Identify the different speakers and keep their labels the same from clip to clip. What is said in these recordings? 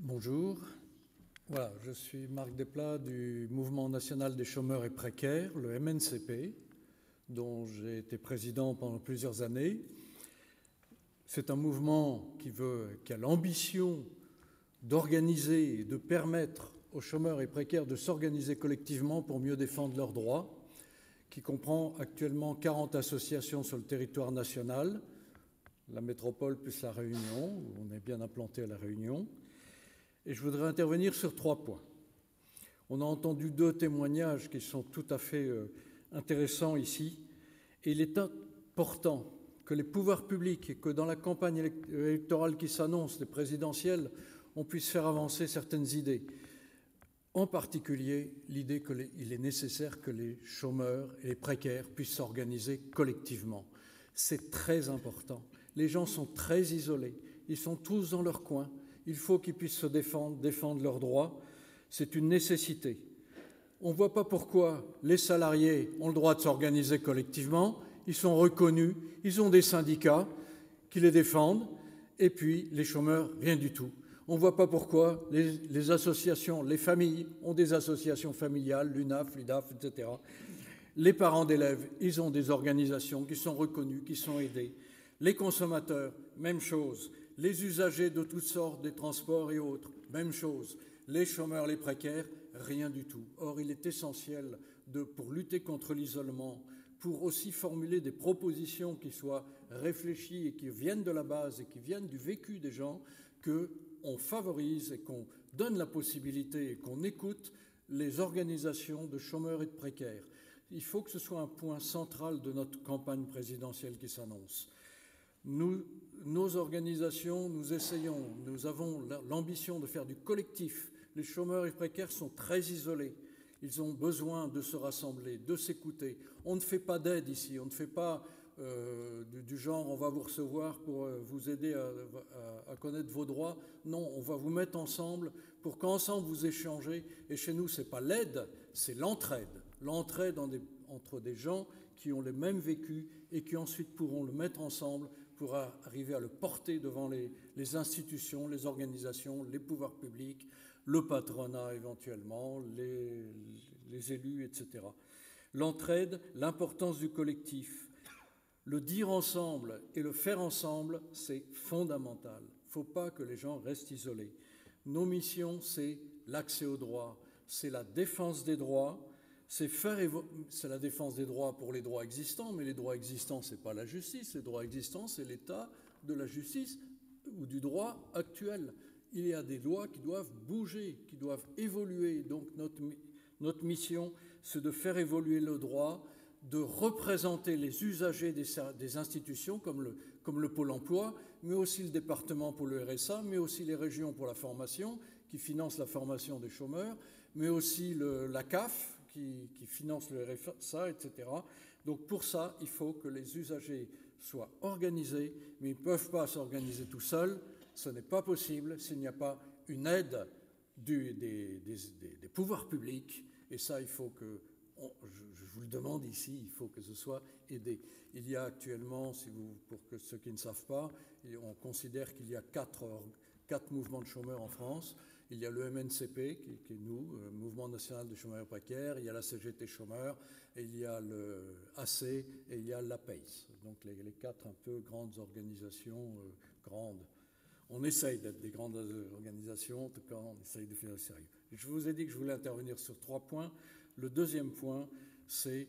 Speaker 1: Bonjour. Voilà, je suis Marc Desplat du Mouvement national des chômeurs et précaires, le MNCP, dont j'ai été président pendant plusieurs années. C'est un mouvement qui a l'ambition d'organiser et de permettre aux chômeurs et précaires de s'organiser collectivement pour mieux défendre leurs droits, qui comprend actuellement 40 associations sur le territoire national, la métropole plus la Réunion, où on est bien implanté à la Réunion. Et je voudrais intervenir sur 3 points. On a entendu 2 témoignages qui sont tout à fait intéressants ici. Et il est important que les pouvoirs publics et que dans la campagne électorale qui s'annonce, les présidentielles, on puisse faire avancer certaines idées. En particulier, l'idée qu'il est nécessaire que les chômeurs et les précaires puissent s'organiser collectivement. C'est très important. Les gens sont très isolés. Ils sont tous dans leur coin. Il faut qu'ils puissent se défendre leurs droits. C'est une nécessité. On ne voit pas pourquoi les salariés ont le droit de s'organiser collectivement. Ils sont reconnus, ils ont des syndicats qui les défendent, et puis les chômeurs, rien du tout. On ne voit pas pourquoi les associations, les familles ont des associations familiales, l'UNAF, l'UDAF, etc. Les parents d'élèves, ils ont des organisations qui sont reconnues, qui sont aidées. Les consommateurs, même chose. Les usagers de toutes sortes, des transports et autres, même chose. Les chômeurs, les précaires, rien du tout. Or, il est essentiel, pour lutter contre l'isolement, pour aussi formuler des propositions qui soient réfléchies et qui viennent de la base et qui viennent du vécu des gens, qu'on favorise et qu'on donne la possibilité et qu'on écoute les organisations de chômeurs et de précaires. Il faut que ce soit un point central de notre campagne présidentielle qui s'annonce. Nos organisations, nous avons l'ambition de faire du collectif. Les chômeurs et précaires sont très isolés. Ils ont besoin de se rassembler, de s'écouter. On ne fait pas d'aide ici, on ne fait pas du genre on va vous recevoir pour vous aider à connaître vos droits. Non, on va vous mettre ensemble pour qu'ensemble vous échangez. Et chez nous, ce n'est pas l'aide, c'est l'entraide. L'entraide entre des gens qui ont les mêmes vécus et qui ensuite pourront le mettre ensemble pour arriver à le porter devant les institutions, les organisations, les pouvoirs publics, le patronat éventuellement, les élus, etc. L'entraide, l'importance du collectif, le dire ensemble et le faire ensemble, c'est fondamental. Il ne faut pas que les gens restent isolés. Nos missions, c'est l'accès aux droits, c'est la défense des droits, c'est la défense des droits pour les droits existants, mais les droits existants, ce n'est pas la justice. Les droits existants, c'est l'état de la justice ou du droit actuel. Il y a des lois qui doivent bouger, qui doivent évoluer. Donc notre mission, c'est de faire évoluer le droit, de représenter les usagers des institutions comme le Pôle emploi, mais aussi le département pour le RSA, mais aussi les régions pour la formation, qui financent la formation des chômeurs, mais aussi la CAF, qui finance le RSA, etc. Donc pour ça, il faut que les usagers soient organisés, mais ils ne peuvent pas s'organiser tout seuls. Ce n'est pas possible s'il n'y a pas une aide des pouvoirs publics. Et ça, il faut que, je vous le demande ici, il faut que ce soit aidé. Il y a actuellement, pour ceux qui ne savent pas, on considère qu'il y a 4 mouvements de chômeurs en France. Il y a le MNCP, qui est nous, Mouvement national des chômeurs et précaires, il y a la CGT chômeurs, et il y a le AC et il y a l'APEIS. Donc les 4 un peu grandes organisations, grandes. On essaye d'être des grandes organisations, en tout cas on essaye de faire le sérieux. Je vous ai dit que je voulais intervenir sur 3 points. Le deuxième point, c'est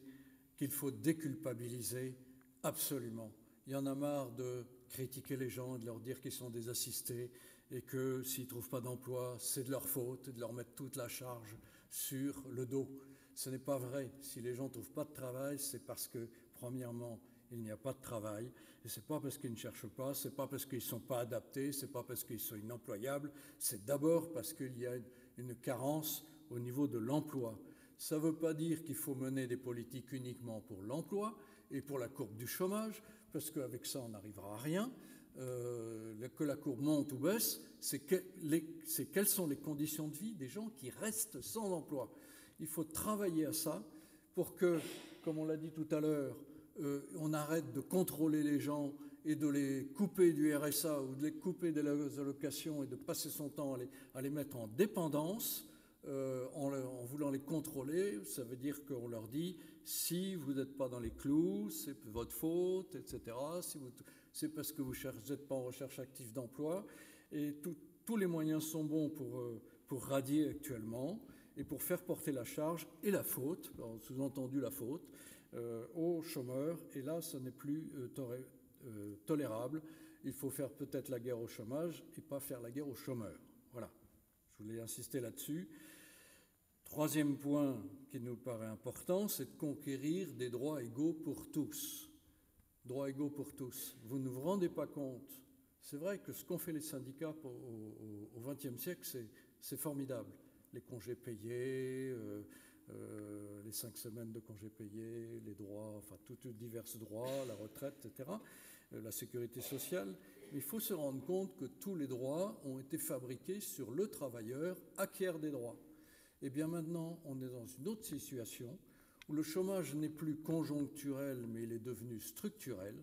Speaker 1: qu'il faut déculpabiliser absolument. Il y en a marre de critiquer les gens, de leur dire qu'ils sont des assistés, et que s'ils ne trouvent pas d'emploi, c'est de leur faute, et de leur mettre toute la charge sur le dos. Ce n'est pas vrai. Si les gens ne trouvent pas de travail, c'est parce que, premièrement, il n'y a pas de travail, et ce n'est pas parce qu'ils ne cherchent pas, ce n'est pas parce qu'ils ne sont pas adaptés, ce n'est pas parce qu'ils sont inemployables, c'est d'abord parce qu'il y a une carence au niveau de l'emploi. Ça ne veut pas dire qu'il faut mener des politiques uniquement pour l'emploi et pour la courbe du chômage, parce qu'avec ça, on n'arrivera à rien. Que la courbe monte ou baisse, c'est quelles sont les conditions de vie des gens qui restent sans emploi. Il faut travailler à ça pour que, comme on l'a dit tout à l'heure, on arrête de contrôler les gens et de les couper du RSA ou de les couper des allocations et de passer son temps à les mettre en dépendance, en voulant les contrôler, ça veut dire qu'on leur dit si vous n'êtes pas dans les clous, c'est votre faute, etc. C'est parce que vous n'êtes pas en recherche active d'emploi. Et tous les moyens sont bons pour radier actuellement et pour faire porter la charge et la faute, sous-entendu la faute, aux chômeurs. Et là, ce n'est plus tolérable. Il faut faire peut-être la guerre au chômage et pas faire la guerre aux chômeurs. Voilà, je voulais insister là-dessus. Troisième point qui nous paraît important, c'est de conquérir des droits égaux pour tous. Droits égaux pour tous. Vous ne vous rendez pas compte. C'est vrai que ce qu'ont fait les syndicats au XXe siècle, c'est formidable. Les congés payés, les 5 semaines de congés payés, les droits, enfin tous divers droits, la retraite, etc., la sécurité sociale. Mais il faut se rendre compte que tous les droits ont été fabriqués sur le travailleur acquiert des droits. Et bien maintenant, on est dans une autre situation où le chômage n'est plus conjoncturel, mais il est devenu structurel.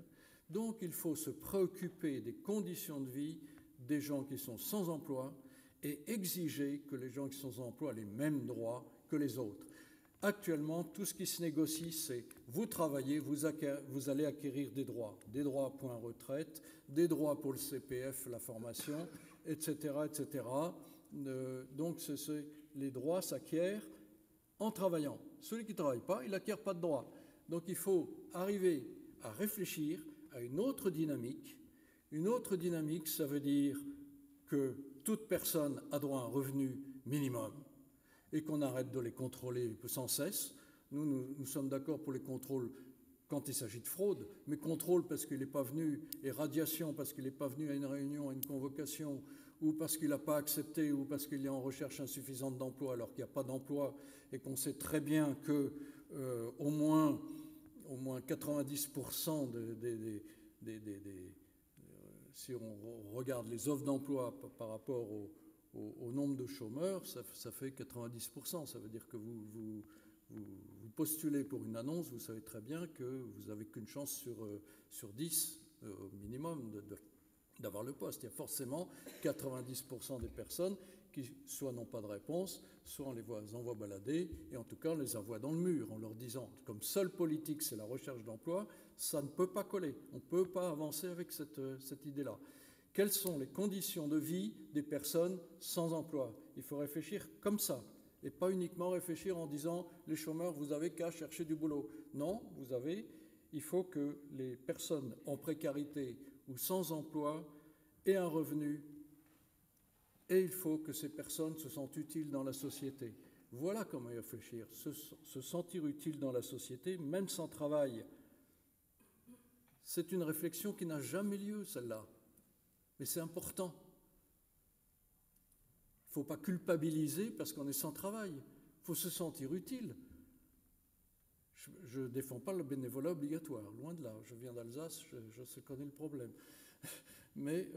Speaker 1: Donc il faut se préoccuper des conditions de vie des gens qui sont sans emploi et exiger que les gens qui sont sans emploi aient les mêmes droits que les autres. Actuellement, tout ce qui se négocie, c'est vous travaillez, vous allez acquérir des droits point retraite, des droits pour le CPF, la formation, etc., etc. Donc les droits s'acquièrent en travaillant. Celui qui ne travaille pas, il n'acquiert pas de droits. Donc il faut arriver à réfléchir à une autre dynamique. Une autre dynamique, ça veut dire que toute personne a droit à un revenu minimum et qu'on arrête de les contrôler sans cesse. Nous sommes d'accord pour les contrôles quand il s'agit de fraude, mais contrôle parce qu'il n'est pas venu, et radiation parce qu'il n'est pas venu à une réunion, à une convocation, ou parce qu'il n'a pas accepté, ou parce qu'il est en recherche insuffisante d'emploi alors qu'il n'y a pas d'emploi, et qu'on sait très bien que au moins 90% si on regarde les offres d'emploi par rapport au nombre de chômeurs, ça fait 90%. Ça veut dire que vous postulez pour une annonce, vous savez très bien que vous n'avez qu'une chance sur 10 au minimum d'avoir le poste. Il y a forcément 90% des personnes qui soit n'ont pas de réponse, soit on les envoie balader, et en tout cas on les envoie dans le mur en leur disant, comme seule politique c'est la recherche d'emploi, ça ne peut pas coller, on ne peut pas avancer avec cette idée-là. Quelles sont les conditions de vie des personnes sans emploi? Il faut réfléchir comme ça, et pas uniquement réfléchir en disant les chômeurs, vous n'avez qu'à chercher du boulot. Non, il faut que les personnes en précarité ou sans emploi aient un revenu, et il faut que ces personnes se sentent utiles dans la société. Voilà comment y réfléchir, se sentir utile dans la société, même sans travail. C'est une réflexion qui n'a jamais lieu, celle-là, mais c'est important. Il ne faut pas culpabiliser parce qu'on est sans travail, il faut se sentir utile. Je ne défends pas le bénévolat obligatoire, loin de là. Je viens d'Alsace, je connais le problème. Mais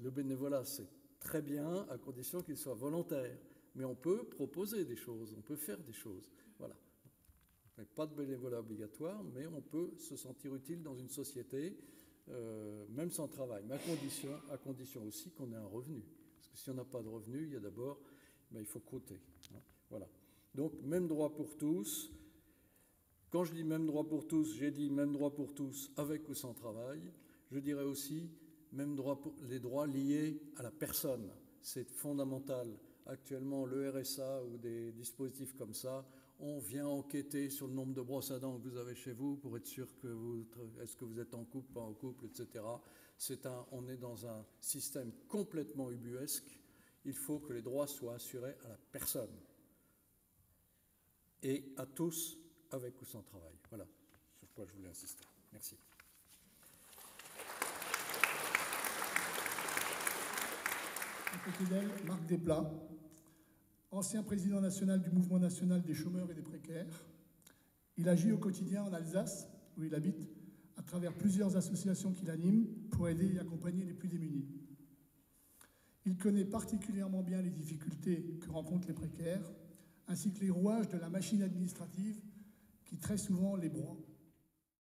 Speaker 1: le bénévolat, c'est très bien à condition qu'il soit volontaire. Mais on peut proposer des choses, on peut faire des choses. Voilà. Mais pas de bénévolat obligatoire, mais on peut se sentir utile dans une société, même sans travail. Mais à condition aussi qu'on ait un revenu. Parce que si on n'a pas de revenu, il y a d'abord, il faut croûter. Voilà. Donc, même droit pour tous. Quand je dis même droit pour tous, j'ai dit même droit pour tous avec ou sans travail. Je dirais aussi même droit les droits liés à la personne. C'est fondamental. Actuellement, le RSA ou des dispositifs comme ça, on vient enquêter sur le nombre de brosses à dents que vous avez chez vous pour être sûr que est-ce que vous êtes en couple, pas en couple, etc. On est dans un système complètement ubuesque. Il faut que les droits soient assurés à la personne et à tous, avec ou sans travail. Voilà sur quoi je voulais insister. Merci.
Speaker 2: À côté d'elle, Marc Desplat, ancien président national du Mouvement national des chômeurs et des précaires. Il agit au quotidien en Alsace, où il habite, à travers plusieurs associations qu'il anime pour aider et accompagner les plus démunis. Il connaît particulièrement bien les difficultés que rencontrent les précaires, ainsi que les rouages de la machine administrative qui très souvent les broie.